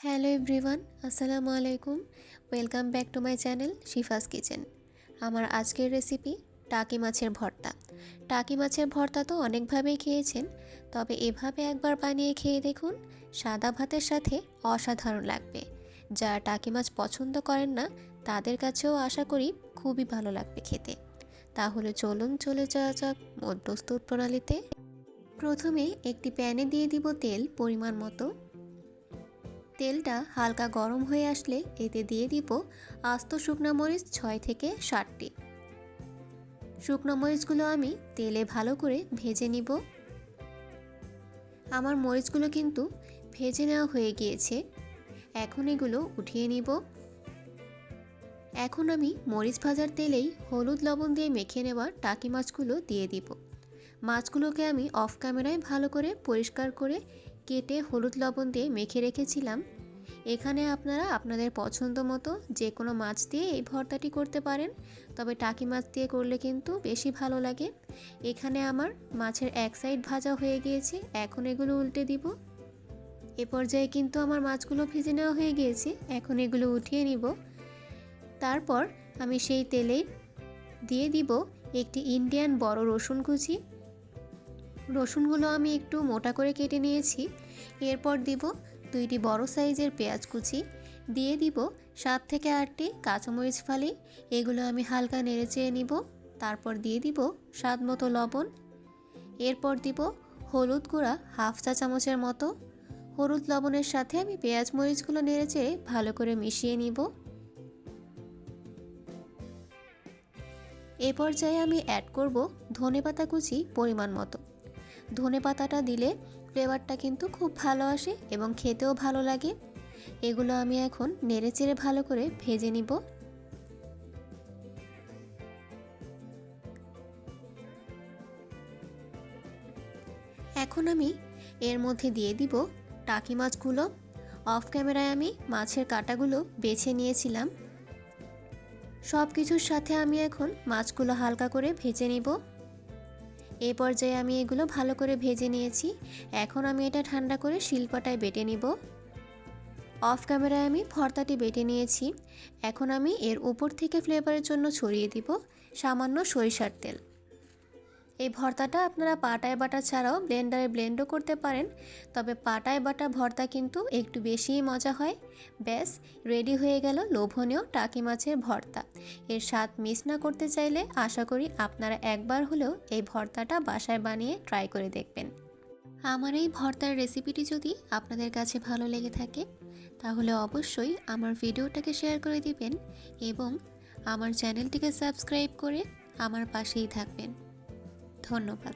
Hello everyone, আসসালামু আলাইকুম। Welcome back to my channel Shifa's kitchen. আমার আজকের রেসিপি টাকি মাছের ভর্তা। টাকি মাছের ভর্তা তো অনেকভাবেই খেয়েছেন, তবে এভাবে একবার বানিয়ে খেয়ে দেখুন, সাদা ভাতের সাথে অসাধারণ লাগবে। যারা টাকি মাছ পছন্দ করেন না তাদের কাছেও আশা করি খুবই ভালো লাগবে খেতে। তাহলে চলুন চলে যাওয়া যাক মূল প্রস্তুত প্রণালীতে। প্রথমে একটি প্যানে দিয়ে দিব তেল পরিমাণ মতো। তেলটা হালকা গরম হয়ে আসলে এতে দিয়ে দিব আস্ত শুকনো মরিচ 6 থেকে 7টি। শুকনো মরিচগুলো আমি তেলে ভালো করে ভেজে নিব। আমার মরিচগুলো কিন্তু ভেজে নেওয়া হয়ে গিয়েছে, এখন এগুলো উঠিয়ে নিব। এখন আমি মরিচ ভাজার তেলেই হলুদ লবণ দিয়ে মেখে নেওয়া টাকি মাছগুলো দিয়ে দিব। মাছগুলোকে আমি অফ ক্যামেরায় ভালো করে পরিষ্কার করে কেটে হলুদ লবণ দিয়ে মেখে রেখেছিলাম। এখানে আপনারা আপনাদের পছন্দ মতো যে কোনো মাছ দিয়ে এই ভর্তাটি করতে পারেন, তবে টাকি মাছ দিয়ে করলে কিন্তু বেশি ভালো লাগে। এখানে আমার মাছের এক সাইড ভাজা হয়ে গিয়েছে, এখন এগুলো উল্টে দিব। এ পর্যায়ে কিন্তু আমার মাছগুলো ভেজে নেওয়া হয়ে গিয়েছে, এখন এগুলো উঠিয়ে নিব। তারপর আমি সেই তেলে দিয়ে দিব একটি ইন্ডিয়ান বড় রসুন কুচি। রসুনগুলো আমি একটু মোটা করে কেটে নিয়েছি। এরপর দিব 2টি বড় সাইজের পেঁয়াজ কুচি, দিয়ে দিব 7 থেকে 8টি কাঁচামরিচ ফালি। এগুলো আমি হালকা নেড়েচেড়ে নিব। তারপর দিয়ে দিব স্বাদ মতো লবণ। এরপর দিব হলুদ গুঁড়া হাফ চা চামচের মতো। হলুদ লবণের সাথে আমি পেঁয়াজ মরিচগুলো নেড়েচেড়ে ভালো করে মিশিয়ে নিব। এ পর্যায়ে আমি অ্যাড করব ধনেপাতা কুচি পরিমাণ মতো। ধনেপাতাটা দিলে ফ্লেভারটা কিন্তু খুব ভালো আসে এবং খেতেও ভালো লাগে। এগুলো আমি এখন নেড়েচেড়ে ভালো করে ভেজে নিব। এখন আমি এর মধ্যে দিয়ে দিব টাকি মাছগুলো। অফ ক্যামেরায় আমি মাছের কাঁটাগুলো বেছে নিয়েছিলাম। সব কিছুর সাথে আমি এখন মাছগুলো হালকা করে ভেজে নিব। এই পর্যায়ে আমি এগুলো ভালো করে ভেজে নিয়েছি। এখন আমি এটা ঠান্ডা করে শিলপাটায় বেটে নিব। অফ ক্যামেরায় আমি ভর্তাটি বেটে নিয়েছি। এখন আমি এর উপর থেকে ফ্লেভারের জন্য ছড়িয়ে দিব সামান্য সরিষার তেল। এই ভর্তাটা আপনারা পাটায় বাটা ছাড়াও ব্লেন্ডারে ব্লেন্ডও করতে পারেন, তবে পাটায় বাটা ভর্তা কিন্তু একটু বেশিই মজা হয়। ব্যাস রেডি হয়ে গেল লোভনীয় টাকি মাছের ভর্তা। এর স্বাদ মিস না করতে চাইলে আশা করি আপনারা একবার হলেও এই ভর্তাটা বাসায় বানিয়ে ট্রাই করে দেখবেন। আমার এই ভর্তার রেসিপিটি যদি আপনাদের কাছে ভালো লেগে থাকে তাহলে অবশ্যই আমার ভিডিওটাকে শেয়ার করে দিবেন এবং আমার চ্যানেলটিকে সাবস্ক্রাইব করে আমার পাশেই থাকবেন। ধন্যবাদ।